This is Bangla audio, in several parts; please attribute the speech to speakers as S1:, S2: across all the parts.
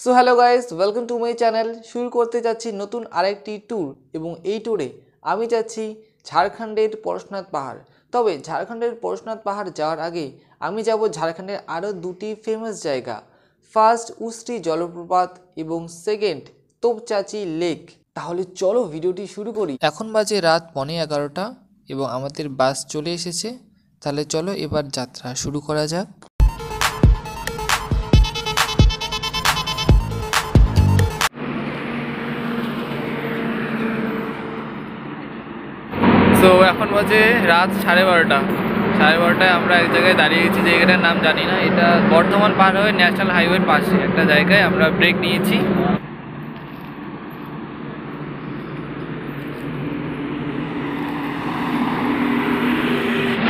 S1: So hello guys, welcome to my channel. শুরু করতে যাচ্ছি নতুন আরেকটি ট্যুর এবং এই ট্যুরে আমি যাচ্ছি ঝাড়খণ্ডের পরশুনাথ পাহাড়। তবে ঝাড়খণ্ডের পরশুনাথ পাহাড় যাওয়ার আগে আমি যাব ঝাড়খণ্ডের আরও দুটি ফেমাস জায়গা, ফার্স্ট উস্ত্রি জলপ্রপাত এবং সেকেন্ড তোপচাঁচি লেক। তাহলে চলো ভিডিওটি শুরু করি। এখন বাজে রাত 11:15 এবং আমাদের বাস চলে এসেছে। তাহলে চলো এবার যাত্রা শুরু করা যাক। তো এখন বাজে রাত 12:30। আমরা এক জায়গায় দাঁড়িয়েছি, জায়গাটার নাম জানি না। এটা বর্ধমান পার হয়ে ন্যাশনাল হাইওয়ের পাশে একটা জায়গায় আমরা ব্রেক নিয়েছি।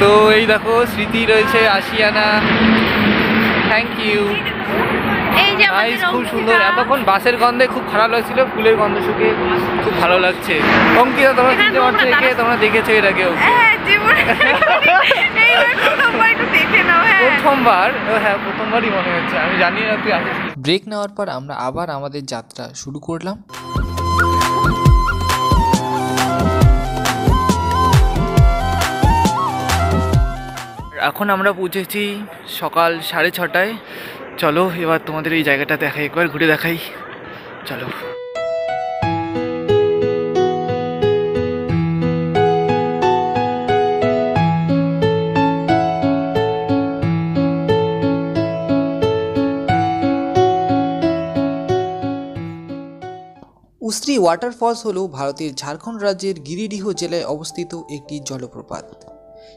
S1: তো এই দেখো স্মৃতি রয়েছে, আশিয়ানা, থ্যাংক ইউ। খুব সুন্দর। এতক্ষণ বাসের গন্ধে খুব খারাপ লাগছিল, ফুলের গন্ধ শুকে খুব ভালো লাগছে। অঙ্কিতা, তোমরা চিনতে পারছো একে? তোমরা দেখেছো এর আগে? প্রথমবার? হ্যাঁ, প্রথমবারই মনে হচ্ছে। আমি জানি না তুই আসিস। ব্রেক নেওয়ার পর আমরা আবার আমাদের যাত্রা শুরু করলাম। এখন আমরা পৌঁছেছি সকাল 6:30টায়। চলো এবার তোমাদের এই জায়গাটা দেখাই, একবার ঘুরে দেখাই। চলো। উস্ত্রি ওয়াটারফলস হলো ভারতের ঝাড়খণ্ড রাজ্যের গিরিডিহ জেলায় অবস্থিত একটি জলপ্রপাত।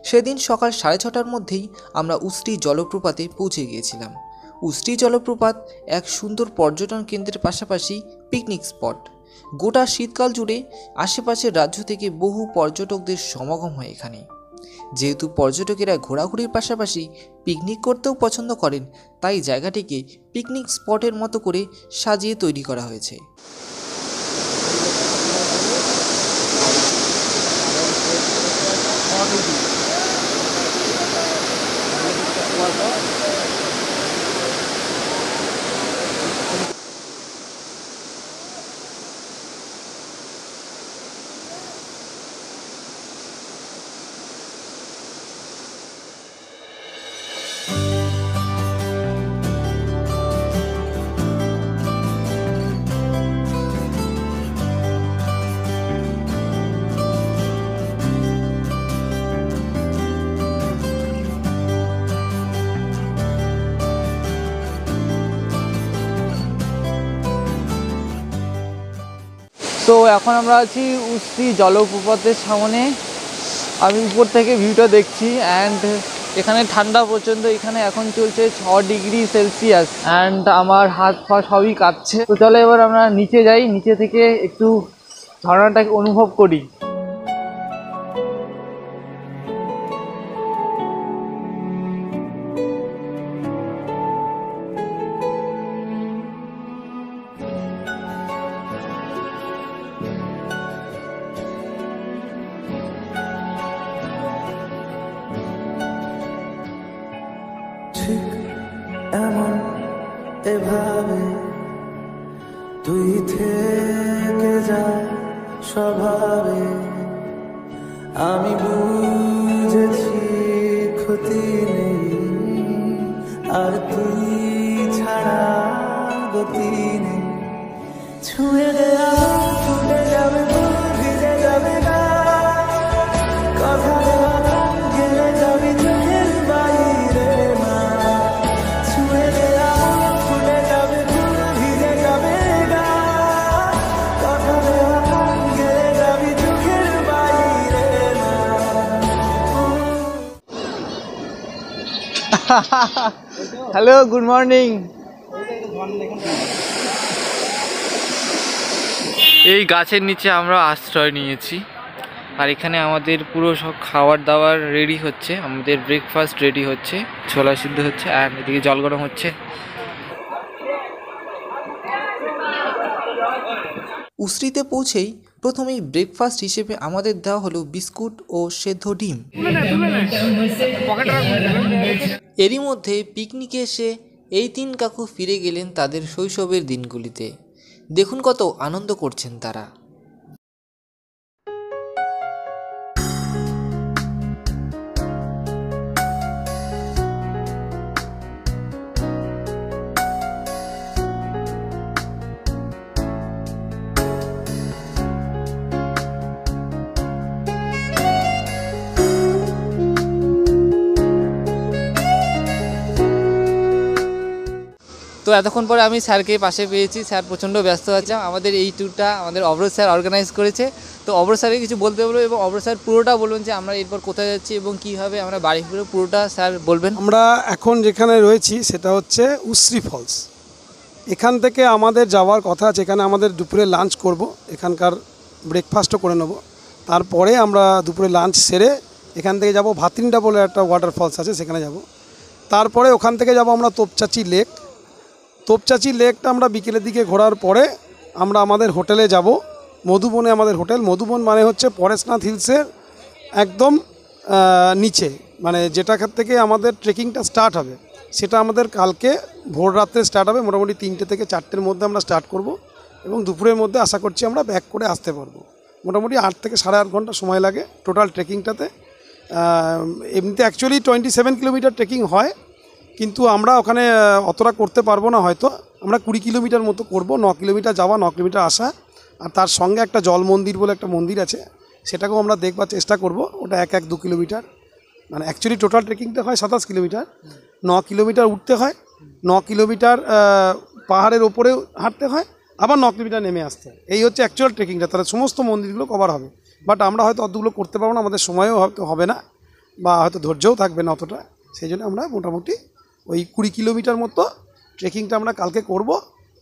S1: সেদিন সকাল 6:30টার মধ্যেই আমরা উস্ত্রি জলপ্রপাতে পৌঁছে গিয়েছিলাম। উস্ত্রি জলপ্রপাত এক সুন্দর পর্যটন কেন্দ্রের পাশাপাশি পিকনিক স্পট। গোটা শীতকাল জুড়ে আশেপাশের রাজ্য থেকে বহু পর্যটকদের সমাগম হয় এখানে। যেহেতু পর্যটকেরা ঘোরাঘুরির পাশাপাশি পিকনিক করতেও পছন্দ করেন, তাই জায়গাটিকে পিকনিক স্পটের মতো করে সাজিয়ে তৈরি করা হয়েছে। তো এখন আমরা আছি উস্ত্রি জলপ্রপাতের সামনে। আমি উপর থেকে ভিউটা দেখছি অ্যান্ড এখানে ঠান্ডা প্রচণ্ড। এখানে এখন চলছে 6°C অ্যান্ড আমার হাত পা সবই কাঁপছে। তো চলো এবার আমরা নিচে যাই, নিচে থেকে একটু ঝর্ণাটাকে অনুভব করি।
S2: এমন এভাবে তুই থেকে যা স্বভাবে, আমি বুঝেছি ক্ষতি নেই আর তুই ছাড়া গতি নেই। ছুঁয়ে দেয়া ছুটে যাবে, ভিজে যাবে না কথা দেওয়া, গেলে যাবি চোখের বাইরে।
S1: Hello, good morning. এই গাছের নিচে আমরা আশ্রয় নিয়েছি আর এখানে আমাদের পুরো সব খাবার দাবার রেডি হচ্ছে। আমাদের ব্রেকফাস্ট রেডি হচ্ছে, ছোলা সিদ্ধ হচ্ছে আর এদিকে জল গরম হচ্ছে। উস্ত্রিতে পৌঁছেই প্রথমেই ব্রেকফাস্ট হিসেবে আমাদের দেওয়া হলো বিস্কুট ও সেদ্ধ ডিম। এরই মধ্যে পিকনিকে এসে এই 3 কাকু ফিরে গেলেন তাদের শৈশবের দিনগুলিতে। দেখুন কত আনন্দ করছেন তারা। তো এতক্ষণ পরে আমি স্যারকে পাশে পেয়েছি। স্যার প্রচণ্ড ব্যস্ত আছে। আমাদের এই ট্যুরটা আমাদের অবরোধ স্যার অর্গানাইজ করেছে। তো অবরোধ স্যারকে কিছু বলতে বলবো এবং অবরোধ স্যার পুরোটা বলবেন যে আমরা এরপর কোথায় যাচ্ছি এবং কীভাবে আমরা বাড়ি ফিরবো, পুরোটা স্যার বলবেন।
S3: আমরা এখন যেখানে রয়েছি সেটা হচ্ছে উশ্রী ফলস। এখান থেকে আমাদের যাওয়ার কথা আছে, এখানে আমাদের দুপুরে লাঞ্চ করব, এখানকার ব্রেকফাস্টও করে নেব। তারপরে আমরা দুপুরে লাঞ্চ সেরে এখান থেকে যাব ভাতিন্ডা বলে একটা ওয়াটারফলস আছে, সেখানে যাব। তারপরে ওখান থেকে যাব আমরা তোপচাচি লেক। তোপচাচি লেকটা আমরা বিকেলের দিকে ঘোরার পরে আমরা আমাদের হোটেলে যাব। মধুবনে আমাদের হোটেল। মধুবন মানে হচ্ছে পরেশনাথ হিলসের একদম নিচে, মানে যেটা থেকে আমাদের ট্রেকিংটা স্টার্ট হবে সেটা আমাদের কালকে ভোর রাত্রে স্টার্ট হবে। মোটামুটি 3টে থেকে 4টের মধ্যে আমরা স্টার্ট করব এবং দুপুরের মধ্যে আশা করছি আমরা ব্যাক করে আসতে পারবো। মোটামুটি 8 থেকে 8.5 ঘন্টা সময় লাগে টোটাল ট্রেকিংটাতে। এমনিতে অ্যাকচুয়ালি 27 কিলোমিটার ট্রেকিং হয়, কিন্তু আমরা ওখানে অতটা করতে পারবো না, হয়তো আমরা 20 কিলোমিটার মতো করব। 9 কিলোমিটার যাওয়া, 9 কিলোমিটার আসা, আর তার সঙ্গে একটা জল মন্দির বলে একটা মন্দির আছে, সেটাকেও আমরা দেখবার চেষ্টা করব। ওটা 1-2 কিলোমিটার, মানে অ্যাকচুয়ালি টোটাল ট্রেকিংটা হয় 27 কিলোমিটার। 9 কিলোমিটার উঠতে হয়, 9 কিলোমিটার পাহাড়ের ওপরেও হাঁটতে হয়, আবার 9 কিলোমিটার নেমে আসতে হয়। এই হচ্ছে অ্যাকচুয়াল ট্রেকিংটা। তাহলে সমস্ত মন্দিরগুলো কভার হবে, বাট আমরা হয়তো অতগুলো করতে পারবো না, আমাদের সময়ও হয়তো হবে না বা হয়তো ধৈর্যও থাকবে না অতটা। সেই জন্য আমরা মোটামুটি ওই 20 কিলোমিটার মতো ট্রেকিংটা আমরা কালকে করব।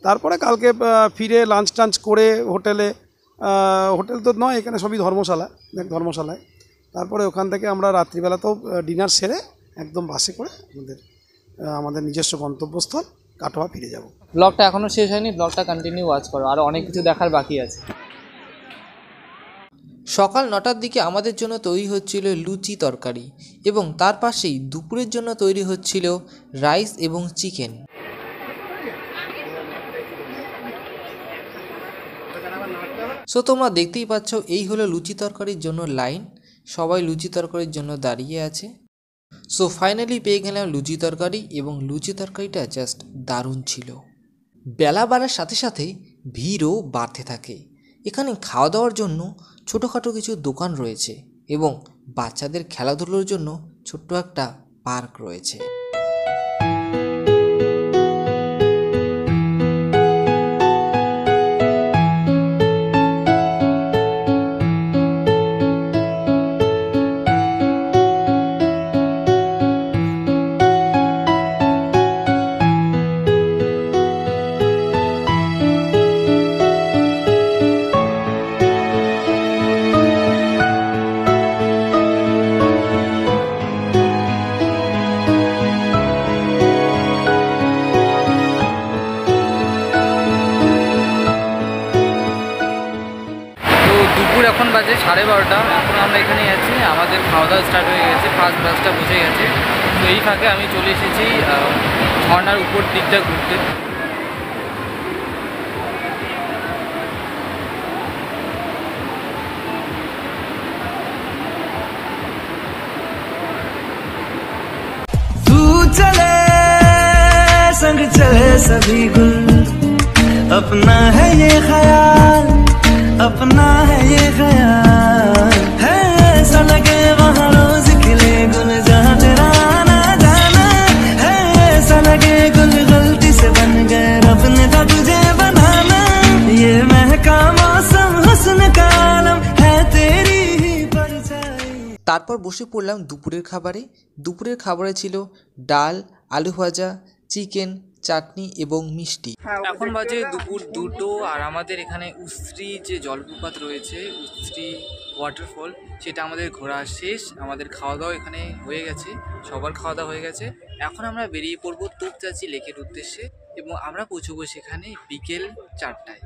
S3: তারপরে কালকে ফিরে লাঞ্চ টাঞ্চ করে হোটেলে, হোটেল তো নয় এখানে সবই ধর্মশালায়। তারপরে ওখান থেকে আমরা রাত্রিবেলাতেও ডিনার সেরে একদম বাসে করে আমাদের নিজস্ব গন্তব্যস্থল কাটোয়া ফিরে যাব।
S1: ব্লগটা এখনও শেষ হয়নি, ব্লগটা কন্টিনিউ ওয়াচ করো, আরও অনেক কিছু দেখার বাকি আছে। সকাল 9টার দিকে আমাদের জন্য তৈরি হচ্ছিল লুচি তরকারি এবং তার পাশেই দুপুরের জন্য তৈরি হচ্ছিল রাইস এবং চিকেন। সো তোমরা দেখতেই পাচ্ছ, এই হলো লুচি তরকারির জন্য লাইন। সবাই লুচি তরকারির জন্য দাঁড়িয়ে আছে। সো ফাইনালি পেয়ে গেলাম লুচি তরকারি এবং লুচি তরকারিটা জাস্ট দারুণ ছিল। বেলা বাড়ার সাথে সাথে ভিড়ও বাড়তে থাকে। এখানে খাওয়া দাওয়ার জন্য ছোটোখাটো কিছু দোকান রয়েছে এবং বাচ্চাদের খেলাধুলোর জন্য ছোট্ট একটা পার্ক রয়েছে। এখন বাজে 12:30। এখন আমরা এখানে আছি, আমাদের খাওয়া দাওয়া স্টার্ট হয়ে গেছে, ফার্স্ট বাসটা বসে গেছে। তো এই ফাঁকে আমি চলে এসেছি ঝর্নার উপর দিকটা ঘুরতে।
S2: तू चले संग चले सभी गुल, अपना है ये ख्याल, अपना है ये ख्याल, है ऐसा लगे वहाँ रोज खिले गुल, जहाँ तेरा आना जाना है ऐसा लगे गुल गलती से बन गए, रब ने था तुझे बनाना, ये महका मौसम हुस्न का आलम है तेरी ही परछाई।
S1: তারপর বসে পড়লাম দুপুরের খাবারে। দুপুরের খাবারে ছিল ডাল, আলু ভাজা, চিকেন, চাটনি এবং মিষ্টি। এখন বাজে দুপুর 2টো আর আমাদের এখানে উশ্রী যে জলপ্রপাত রয়েছে, উশ্রী ওয়াটারফল, সেটা আমাদের ঘোরা শেষ। আমাদের খাওয়া দাওয়া এখানে হয়ে গেছে, সবার খাওয়া দাওয়া হয়ে গেছে। এখন আমরা বেরিয়ে পড়বো তোপচাচি লেকের উদ্দেশ্যে এবং আমরা পৌঁছবো সেখানে বিকেল 4টায়।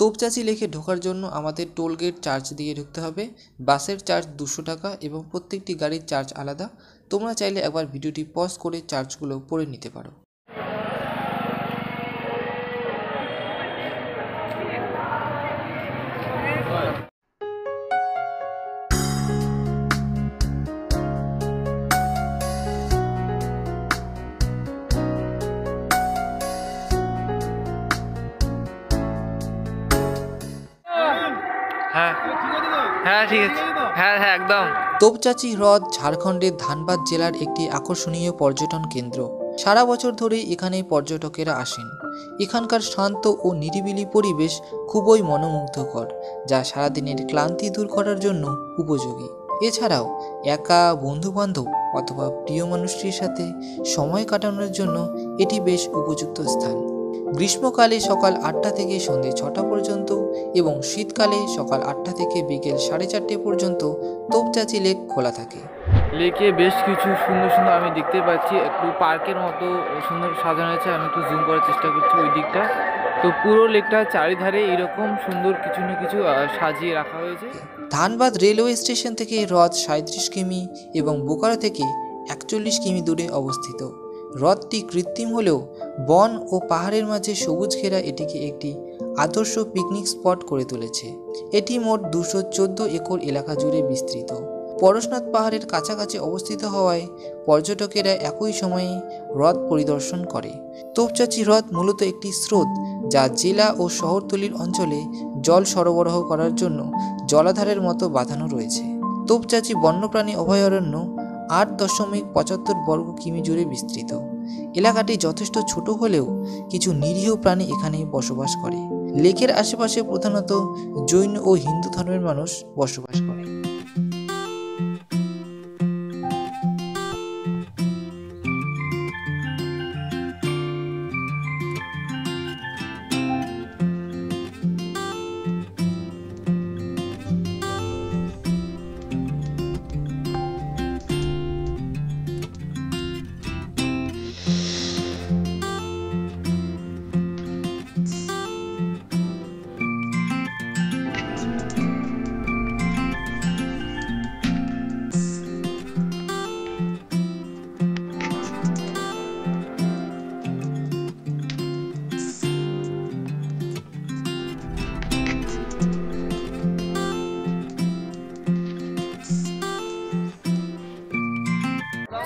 S1: তোপচাঁচি লেকে ঢোকার জন্য আমাদের টোল গেট চার্জ দিয়ে ঢুকতে হবে। বাসের চার্জ 200 টাকা এবং প্রত্যেকটি গাড়ির চার্জ আলাদা। তোমরা চাইলে একবার ভিডিওটি পজ করে চার্জগুলো পড়ে নিতে পারো।
S4: হ্যাঁ ঠিক আছে, হ্যাঁ একদম।
S1: তোপচাঁচি হ্রদ ঝাড়খণ্ডের ধানবাদ জেলার একটি আকর্ষণীয় পর্যটন কেন্দ্র। সারা বছর ধরে এখানে পর্যটকেরা আসেন। এখানকার শান্ত ও নিরিবিলি পরিবেশ খুবই মনোমুগ্ধকর, যা সারাদিনের ক্লান্তি দূর করার জন্য উপযোগী। এছাড়াও একা, বন্ধুবান্ধব অথবা প্রিয় মানুষটির সাথে সময় কাটানোর জন্য এটি বেশ উপযুক্ত স্থান। গ্রীষ্মকালে সকাল 8টা থেকে সন্ধ্যে 6টা পর্যন্ত এবং শীতকালে সকাল 8টা থেকে বিকেল 4:30 পর্যন্ত তোপচাঁচি লেক খোলা থাকে।
S4: লেকে বেশ কিছু সুন্দর সুন্দর আমি দেখতে পাচ্ছি, একটু পার্কের মতো সুন্দর সাজানো হয়েছে। আমি একটু জুম করার চেষ্টা করছি ওই দিকটা। তো পুরো লেকটা চারিধারে এরকম সুন্দর কিছু না কিছু সাজিয়ে রাখা হয়েছে।
S1: ধানবাদ রেলওয়ে স্টেশন থেকে হ্রদ 37 কিমি এবং বোকারো থেকে 41 কিমি দূরে অবস্থিত। হ্রদটি কৃত্রিম হলেও বন ও পাহাড়ের মাঝে সবুজ ঘেরা এটিকে একটি আদর্শ পিকনিক স্পট করে তুলেছে। এটি মোট 214 একর এলাকা জুড়ে বিস্তৃত। পরশনাথ পাহাড়ের কাছাকাছি অবস্থিত হওয়ায় পর্যটকেরা একই সময়ে হ্রদ পরিদর্শন করে। তোপচাঁচি হ্রদ মূলত একটি স্রোত, যা জেলা ও শহরতলির অঞ্চলে জল সরবরাহ করার জন্য জলাধারের মতো বাঁধানো রয়েছে। তোপচাঁচি বন্যপ্রাণী অভয়ারণ্য 8.75 বর্গ কিমি জুড়ে বিস্তৃত। এলাকাটি যথেষ্ট ছোট হলেও কিছু নিরীহ প্রাণী এখানে বসবাস করে। লেকের আশেপাশে প্রধানত জৈন ও হিন্দু ধর্মের মানুষ বসবাস করে।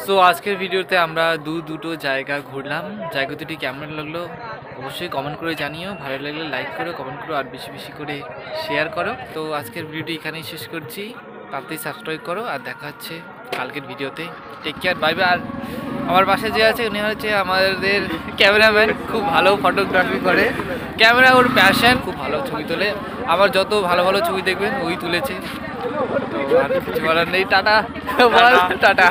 S4: সো আজকের ভিডিওতে আমরা দুটো জায়গা ঘুরলাম। জায়গা দুটি কেমন লাগলো অবশ্যই কমেন্ট করে জানিও। ভালো লাগলে লাইক করো, কমেন্ট করো আর বেশি বেশি করে শেয়ার করো। তো আজকের ভিডিওটি এখানেই শেষ করছি। তাড়াতাড়ি সাবস্ক্রাইব করো আর দেখা হচ্ছে কালকের ভিডিওতে। Take care, bye bye. আর আমার পাশে যে আছে উনি হচ্ছে আমাদের ক্যামেরাম্যান, খুব ভালো ফটোগ্রাফি করে। ক্যামেরা ওর প্যাশন, খুব ভালো ছবি তোলে। আমার যত ভালো ভালো ছবি দেখবেন ওই তুলেছে। তো আর কিছু বলার নেই। Tata, tata.